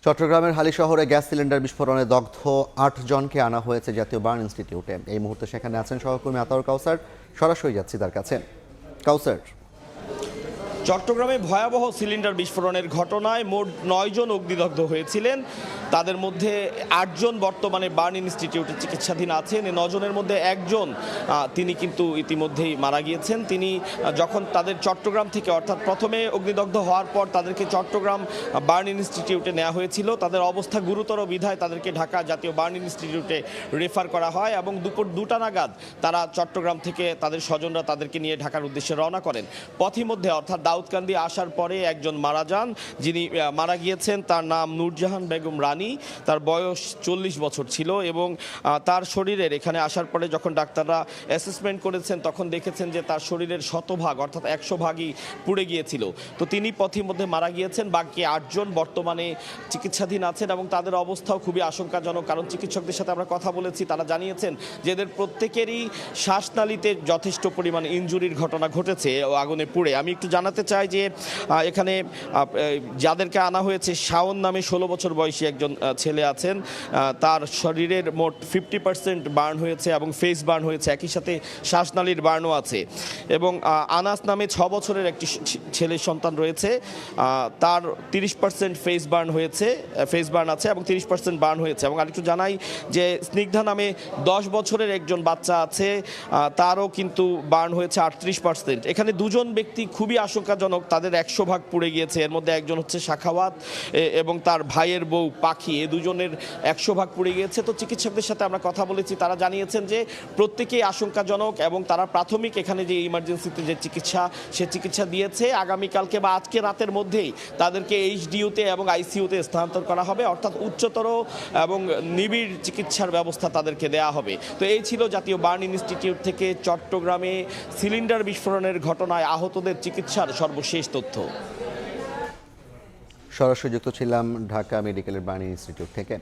চট্টগ্রামের হালি শহরে গ্যাস সিলিন্ডার বিস্ফোরণে দগ্ধ ৮ জনকে আনা হয়েছে জাতীয় বার্ন ইনস্টিটিউটে। এই মুহূর্তে সেখানে আছেন সহকর্মী আতাউর কাউসার। সরাসরি যাচ্ছি তার কাছে। কাউসার, চট্টগ্রামে ভয়াবহ সিলিন্ডার বিস্ফোরণের ঘটনায় মোট ৯ জন অগ্নিদগ্ধ হয়েছিলেন। তাদের মধ্যে ৮ জন বর্তমানে বার্ন ইনস্টিটিউটে চিকিৎসাধীন আছেন। এই ৯ জনের মধ্যে একজন তিনি কিন্তু ইতিমধ্যেই মারা গিয়েছেন। তিনি যখন তাদের চট্টগ্রাম থেকে অর্থাৎ প্রথমে অগ্নিদগ্ধ হওয়ার পর তাদেরকে চট্টগ্রাম বার্ন ইনস্টিটিউটে নেওয়া হয়েছিল। তাদের অবস্থা গুরুতর বিধায় তাদেরকে ঢাকা জাতীয় বার্ন ইনস্টিটিউটে রেফার করা হয় এবং দুপুর 2টা নাগাদ তারা চট্টগ্রাম থেকে তাদের স্বজনরা তাদেরকে নিয়ে ঢাকার উদ্দেশ্যে রওনা করেন। পথিমধ্যে অর্থাৎ দাউদকান্দি আসার পরে একজন মারা যান। যিনি মারা গিয়েছেন তার নাম নূরজাহান বেগম রানী। তার বয়স 40 বছর ছিল এবং তার শরীরের এখানে আসার পরে যখন ডাক্তাররা অ্যাসেসমেন্ট করেছেন তখন দেখেছেন যে তার শরীরের 100 ভাগ অর্থাৎ 100 ভাগই পুড়ে গিয়েছিল। তো তিনি পথিমধ্যে মারা গিয়েছেন। বাকি 8 জন বর্তমানে চিকিৎসাধীন আছেন এবং তাদের অবস্থাও খুবই আশঙ্কাজনক। কারণ চিকিৎসকদের সাথে আমরা কথা বলেছি, তারা জানিয়েছেন যে এদের প্রত্যেকেরই শ্বাসনালীতে যথেষ্ট পরিমাণ ইনজুরির ঘটনা ঘটেছে আগুনে পুড়ে। আমি একটু জানাতে চাই যে এখানে যাদেরকে আনা হয়েছে, শাওন নামে 16 বছর বয়সী একজন ছেলে আছেন। তার শরীরের মোট 50% বার্ন হয়েছে এবং ফেস বার্ন হয়েছে, একই সাথে শ্বাসনালীর বার্নও আছে। এবং আনাস নামে 6 বছরের একটি ছেলের সন্তান রয়েছে। তার 30% ফেস বার্ন আছে এবং 30% বার্ন হয়েছে। এবং আরেকটু জানাই যে স্নিগ্ধা নামে 10 বছরের একজন বাচ্চা আছে, তারও কিন্তু বার্ন হয়েছে 38%। এখানে দুজন ব্যক্তি খুবই আশঙ্কাজনক, তাদের 100 ভাগ পুড়ে গিয়েছে। এর মধ্যে একজন হচ্ছে সাখাওয়াত এবং তার ভাইয়ের বউ পাখি, এ দুজনের 100 ভাগ পুড়ে গিয়েছে। তো চিকিৎসকদের সাথে আমরা কথা বলেছি, তারা জানিয়েছেন যে প্রত্যেকেই আশঙ্কাজনক এবং তারা প্রাথমিক এখানে যে ইমার্জেন্সিতে যে চিকিৎসা দিয়েছে। আগামীকালকে বা আজকে রাতের মধ্যেই তাদেরকে এইচডিইউতে এবং আইসিইউতে স্থানান্তর করা হবে, অর্থাৎ উচ্চতর এবং নিবিড় চিকিৎসার ব্যবস্থা তাদেরকে দেওয়া হবে। তো এই ছিল জাতীয় বার্ন ইনস্টিটিউট থেকে চট্টগ্রামে সিলিন্ডার বিস্ফোরণের ঘটনায় আহতদের চিকিৎসার সর্বশেষ তথ্য। সরাসরি যুক্ত ছিলাম ঢাকা মেডিকেলের বার্ন ইনস্টিটিউট থেকে।